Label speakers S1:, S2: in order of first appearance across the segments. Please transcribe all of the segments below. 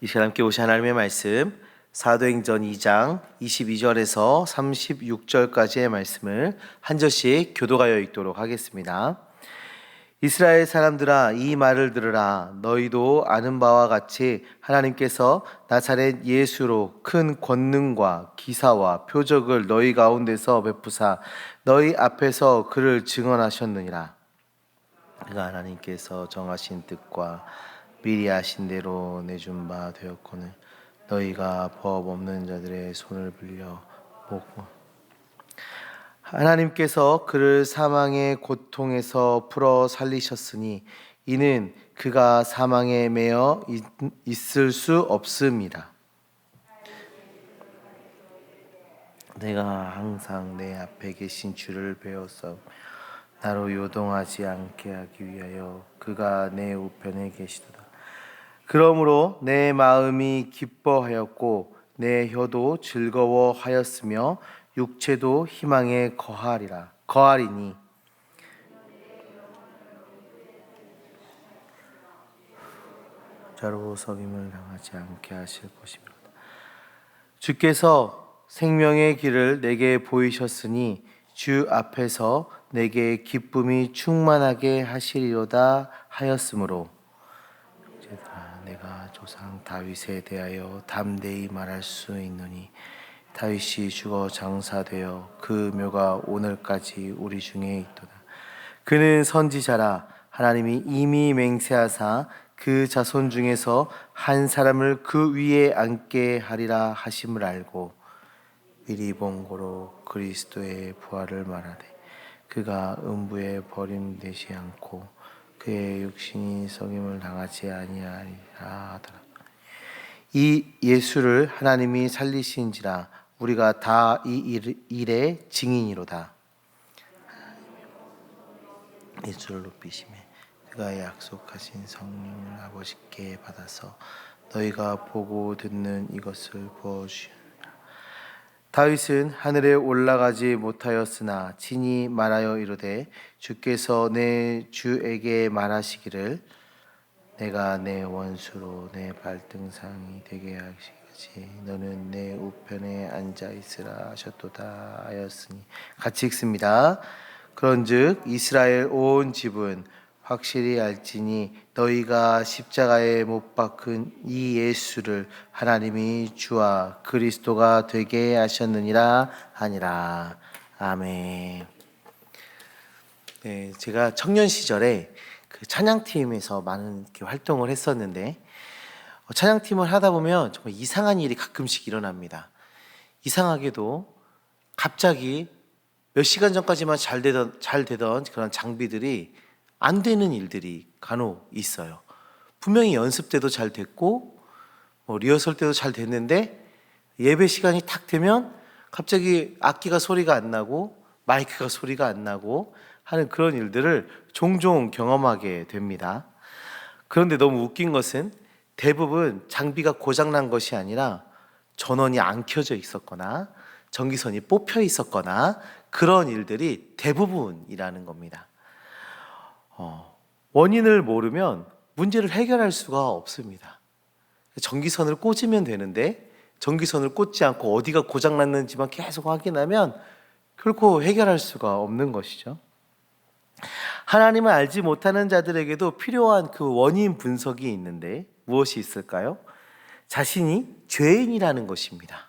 S1: 이 시간 함께 보신 하나님의 말씀 사도행전 2장 22절에서 36절까지의 말씀을 한 절씩 교도하여 읽도록 하겠습니다. 이스라엘 사람들아, 이 말을 들으라. 너희도 아는 바와 같이 하나님께서 나사렛 예수로 큰 권능과 기사와 표적을 너희 가운데서 베푸사 너희 앞에서 그를 증언하셨느니라. 그가 하나님께서 정하신 뜻과 미리 아신 대로 내준 바 되었거늘 너희가 법 없는 자들의 손을 빌려 보고 하나님께서 그를 사망의 고통에서 풀어 살리셨으니 이는 그가 사망에 매여 있을 수 없음이라. 내가 항상 내 앞에 계신 주를 배웠어 나로 요동하지 않게 하기 위하여 그가 내 우편에 계시도다. 그러므로 내 마음이 기뻐하였고 내 혀도 즐거워하였으며 육체도 희망에 거하리니 자로 석임을 당하지 않게 하실 것입니다. 주께서 생명의 길을 내게 보이셨으니 주 앞에서 내게 기쁨이 충만하게 하시리로다 하였으므로 내가 조상 다윗에 대하여 담대히 말할 수 있노니 다윗이 죽어 장사되어 그 묘가 오늘까지 우리 중에 있도다. 그는 선지자라. 하나님이 이미 맹세하사 그 자손 중에서 한 사람을 그 위에 앉게 하리라 하심을 알고 미리 본 고로 그리스도의 부활을 말하되 그가 음부에 버림되지 않고 그의 육신이 썩임을 당하지 아니하리라 하더라. 이 예수를 하나님이 살리신지라 우리가 다 이 일의 증인이로다. 예수를 높이시며 그가 약속하신 성령을 아버지께 받아서 너희가 보고 듣는 이것을 부어주시라. 다윗은 하늘에 올라가지 못하였으나 친히 말하여 이르되 주께서 내 주에게 말하시기를 내가 내 원수로 내 발등상이 되게 하시기까지 너는 내 우편에 앉아 있으라 하셨도다 하였으니. 같이 읽습니다. 그런즉 이스라엘 온 집은 확실히 알지니 너희가 십자가에 못 박은 이 예수를 하나님이 주와 그리스도가 되게 하셨느니라 하니라. 아멘. 네, 제가 청년 시절에 그 찬양팀에서 많은 이렇게 활동을 했었는데 찬양팀을 하다 보면 정말 이상한 일이 가끔씩 일어납니다. 이상하게도 갑자기 몇 시간 전까지만 잘 되던 그런 장비들이 안 되는 일들이 간혹 있어요. 분명히 연습 때도 잘 됐고 리허설 때도 잘 됐는데 예배 시간이 탁 되면 갑자기 악기가 소리가 안 나고 마이크가 소리가 안 나고 하는 그런 일들을 종종 경험하게 됩니다. 그런데 너무 웃긴 것은 대부분 장비가 고장난 것이 아니라 전원이 안 켜져 있었거나 전기선이 뽑혀 있었거나 그런 일들이 대부분이라는 겁니다. 원인을 모르면 문제를 해결할 수가 없습니다. 전기선을 꽂으면 되는데 전기선을 꽂지 않고 어디가 고장났는지만 계속 확인하면 결코 해결할 수가 없는 것이죠. 하나님을 알지 못하는 자들에게도 필요한 그 원인 분석이 있는데 무엇이 있을까요? 자신이 죄인이라는 것입니다.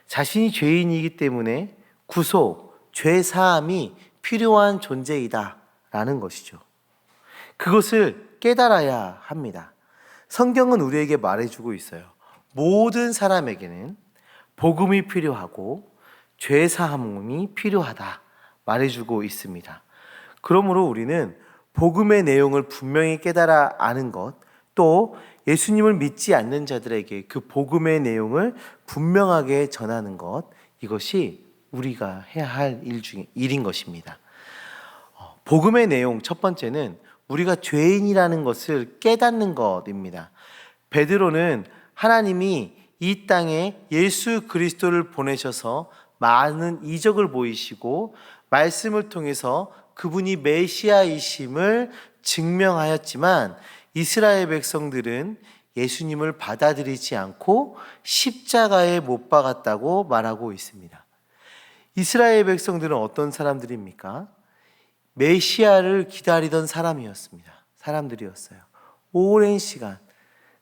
S1: 자신이 죄인이기 때문에 구속, 죄 사함이 필요한 존재이다라는 것이죠. 그것을 깨달아야 합니다. 성경은 우리에게 말해주고 있어요. 모든 사람에게는 복음이 필요하고 죄 사함이 필요하다 말해주고 있습니다. 그러므로 우리는 복음의 내용을 분명히 깨달아 아는 것, 또 예수님을 믿지 않는 자들에게 그 복음의 내용을 분명하게 전하는 것, 이것이 우리가 해야 할 일인 것입니다. 복음의 내용 첫 번째는 우리가 죄인이라는 것을 깨닫는 것입니다. 베드로는 하나님이 이 땅에 예수 그리스도를 보내셔서 많은 이적을 보이시고 말씀을 통해서 그분이 메시아이심을 증명하였지만 이스라엘 백성들은 예수님을 받아들이지 않고 십자가에 못 박았다고 말하고 있습니다. 이스라엘 백성들은 어떤 사람들입니까? 메시아를 기다리던 사람들이었어요. 오랜 시간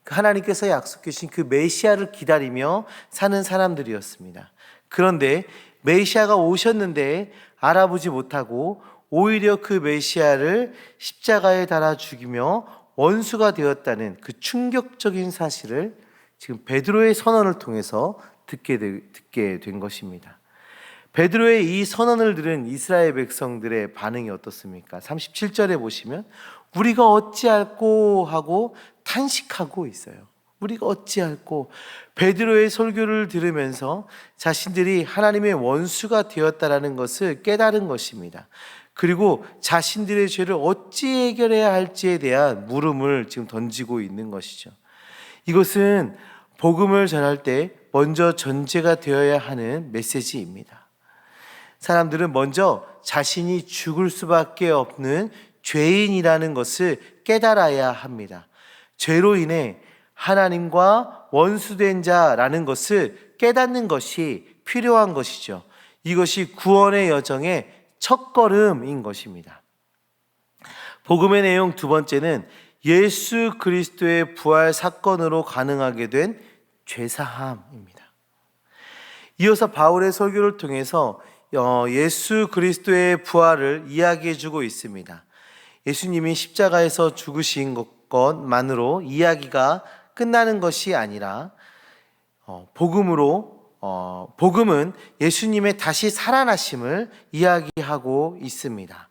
S1: 하나님께서 약속해 주신 그 메시아를 기다리며 사는 사람들이었습니다. 그런데 메시아가 오셨는데 알아보지 못하고 오히려 그 메시아를 십자가에 달아 죽이며 원수가 되었다는 그 충격적인 사실을 지금 베드로의 선언을 통해서 듣게 된 것입니다. 베드로의 이 선언을 들은 이스라엘 백성들의 반응이 어떻습니까? 37절에 보시면 우리가 어찌할꼬 하고 탄식하고 있어요. 우리가 어찌할꼬. 베드로의 설교를 들으면서 자신들이 하나님의 원수가 되었다라는 것을 깨달은 것입니다. 그리고 자신들의 죄를 어찌 해결해야 할지에 대한 물음을 지금 던지고 있는 것이죠. 이것은 복음을 전할 때 먼저 전제가 되어야 하는 메시지입니다. 사람들은 먼저 자신이 죽을 수밖에 없는 죄인이라는 것을 깨달아야 합니다. 죄로 인해 하나님과 원수된 자라는 것을 깨닫는 것이 필요한 것이죠. 이것이 구원의 여정의 첫걸음인 것입니다. 복음의 내용 두 번째는 예수 그리스도의 부활 사건으로 가능하게 된 죄사함입니다. 이어서 바울의 설교를 통해서 예수 그리스도의 부활을 이야기해 주고 있습니다. 예수님이 십자가에서 죽으신 것만으로 이야기가 끝나는 것이 아니라 복음은 예수님의 다시 살아나심을 이야기하고 있습니다.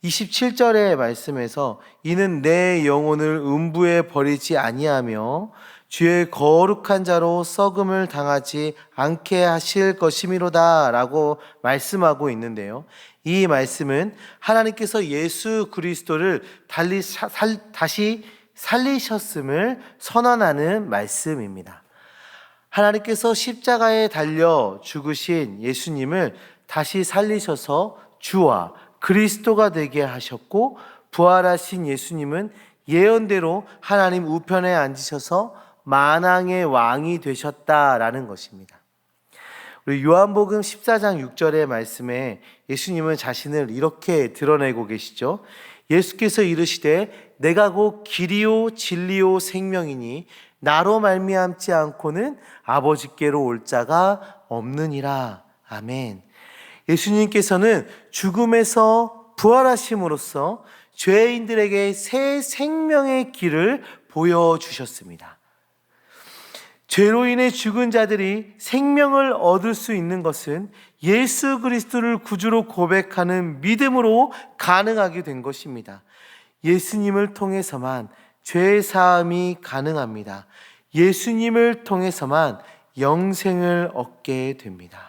S1: 27절의 말씀에서 이는 내 영혼을 음부에 버리지 아니하며 주의 거룩한 자로 썩음을 당하지 않게 하실 것이미로다 라고 말씀하고 있는데요. 이 말씀은 하나님께서 예수 그리스도를 다시 살리셨음을 선언하는 말씀입니다. 하나님께서 십자가에 달려 죽으신 예수님을 다시 살리셔서 주와 그리스도가 되게 하셨고, 부활하신 예수님은 예언대로 하나님 우편에 앉으셔서 만왕의 왕이 되셨다라는 것입니다. 우리 요한복음 14장 6절의 말씀에 예수님은 자신을 이렇게 드러내고 계시죠. 예수께서 이르시되 내가 곧 길이요 진리요 생명이니 나로 말미암지 않고는 아버지께로 올 자가 없느니라. 아멘. 예수님께서는 죽음에서 부활하심으로써 죄인들에게 새 생명의 길을 보여주셨습니다. 죄로 인해 죽은 자들이 생명을 얻을 수 있는 것은 예수 그리스도를 구주로 고백하는 믿음으로 가능하게 된 것입니다. 예수님을 통해서만 죄 사함이 가능합니다. 예수님을 통해서만 영생을 얻게 됩니다.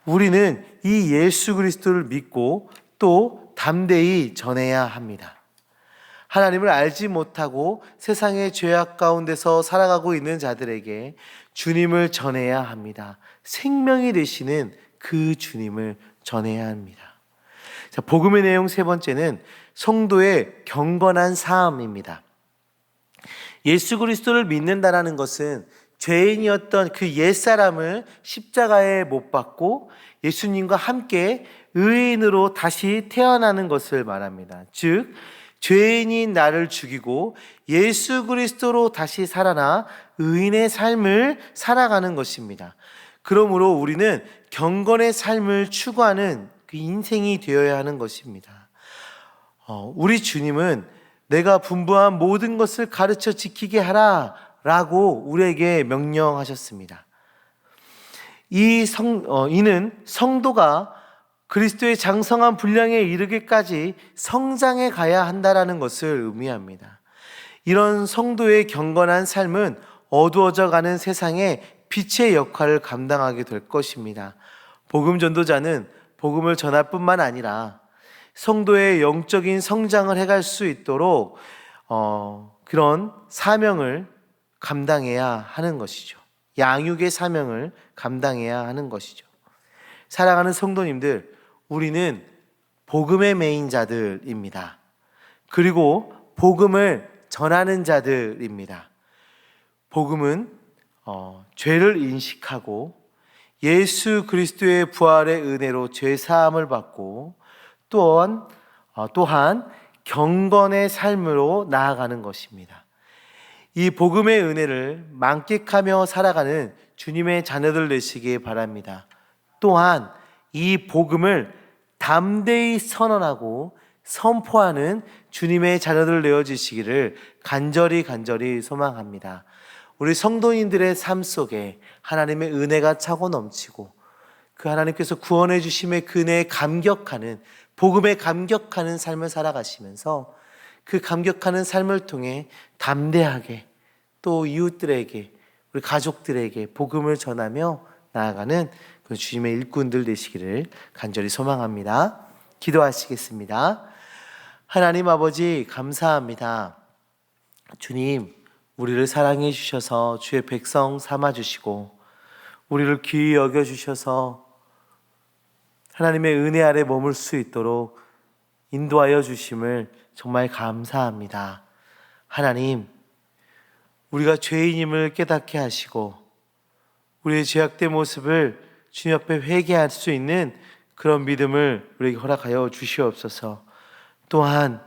S1: 우리는 이 예수 그리스도를 믿고 또 담대히 전해야 합니다. 하나님을 알지 못하고 세상의 죄악 가운데서 살아가고 있는 자들에게 주님을 전해야 합니다. 생명이 되시는 그 주님을 전해야 합니다. 자, 복음의 내용 세 번째는 성도의 경건한 삶입니다. 예수 그리스도를 믿는다라는 것은 죄인이었던 그 옛사람을 십자가에 못 박고 예수님과 함께 의인으로 다시 태어나는 것을 말합니다. 즉 죄인인 나를 죽이고 예수 그리스도로 다시 살아나 의인의 삶을 살아가는 것입니다. 그러므로 우리는 경건의 삶을 추구하는 그 인생이 되어야 하는 것입니다. 우리 주님은 내가 분부한 모든 것을 가르쳐 지키게 하라 라고 우리에게 명령하셨습니다. 이는 성도가 그리스도의 장성한 분량에 이르기까지 성장해 가야 한다라는 것을 의미합니다. 이런 성도의 경건한 삶은 어두워져 가는 세상에 빛의 역할을 감당하게 될 것입니다. 복음 전도자는 복음을 전할 뿐만 아니라 성도의 영적인 성장을 해갈 수 있도록 그런 사명을 감당해야 하는 것이죠. 양육의 사명을 감당해야 하는 것이죠. 사랑하는 성도님들, 우리는 복음의 메인 자들입니다. 그리고 복음을 전하는 자들입니다. 복음은 죄를 인식하고 예수 그리스도의 부활의 은혜로 죄 사함을 받고 또한 경건의 삶으로 나아가는 것입니다. 이 복음의 은혜를 만끽하며 살아가는 주님의 자녀들 되시기 바랍니다. 또한 이 복음을 담대히 선언하고 선포하는 주님의 자녀들 되어주시기를 간절히 소망합니다. 우리 성도인들의 삶 속에 하나님의 은혜가 차고 넘치고 그 하나님께서 구원해 주심의 그 은혜에 감격하는, 복음에 감격하는 삶을 살아가시면서 그 감격하는 삶을 통해 담대하게 또 이웃들에게, 우리 가족들에게 복음을 전하며 나아가는 그 주님의 일꾼들 되시기를 간절히 소망합니다. 기도하시겠습니다. 하나님 아버지 감사합니다. 주님, 우리를 사랑해 주셔서 주의 백성 삼아 주시고 우리를 귀히 여겨 주셔서 하나님의 은혜 아래 머물 수 있도록 인도하여 주심을 정말 감사합니다. 하나님, 우리가 죄인임을 깨닫게 하시고 우리의 죄악된 모습을 주님 앞에 회개할 수 있는 그런 믿음을 우리에게 허락하여 주시옵소서. 또한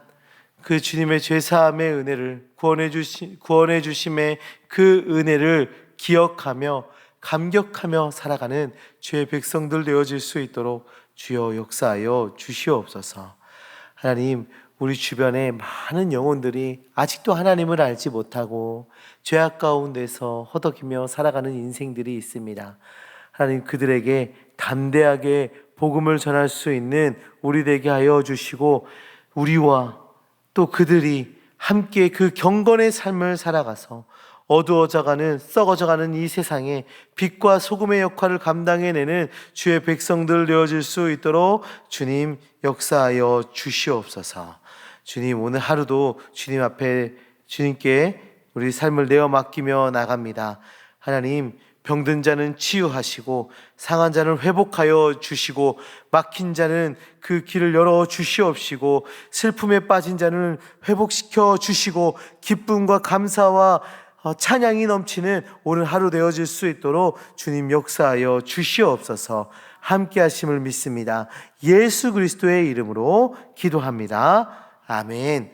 S1: 그 주님의 죄사함의 은혜를, 구원해 주심의 그 은혜를 기억하며 감격하며 살아가는 주의 백성들 되어질 수 있도록 주여 역사하여 주시옵소서. 하나님, 우리 주변에 많은 영혼들이 아직도 하나님을 알지 못하고 죄악 가운데서 허덕이며 살아가는 인생들이 있습니다. 하나님, 그들에게 담대하게 복음을 전할 수 있는 우리 되게 하여 주시고 우리와 또 그들이 함께 그 경건의 삶을 살아가서 어두워져가는, 썩어져가는 이 세상에 빛과 소금의 역할을 감당해내는 주의 백성들 되어질 수 있도록 주님 역사하여 주시옵소서. 주님, 오늘 하루도 주님 앞에 주님께 우리 삶을 내어 맡기며 나갑니다. 하나님, 병든 자는 치유하시고 상한 자는 회복하여 주시고 막힌 자는 그 길을 열어 주시옵시고 슬픔에 빠진 자는 회복시켜 주시고 기쁨과 감사와 찬양이 넘치는 오늘 하루 되어질 수 있도록 주님 역사하여 주시옵소서. 함께 하심을 믿습니다. 예수 그리스도의 이름으로 기도합니다. 아멘.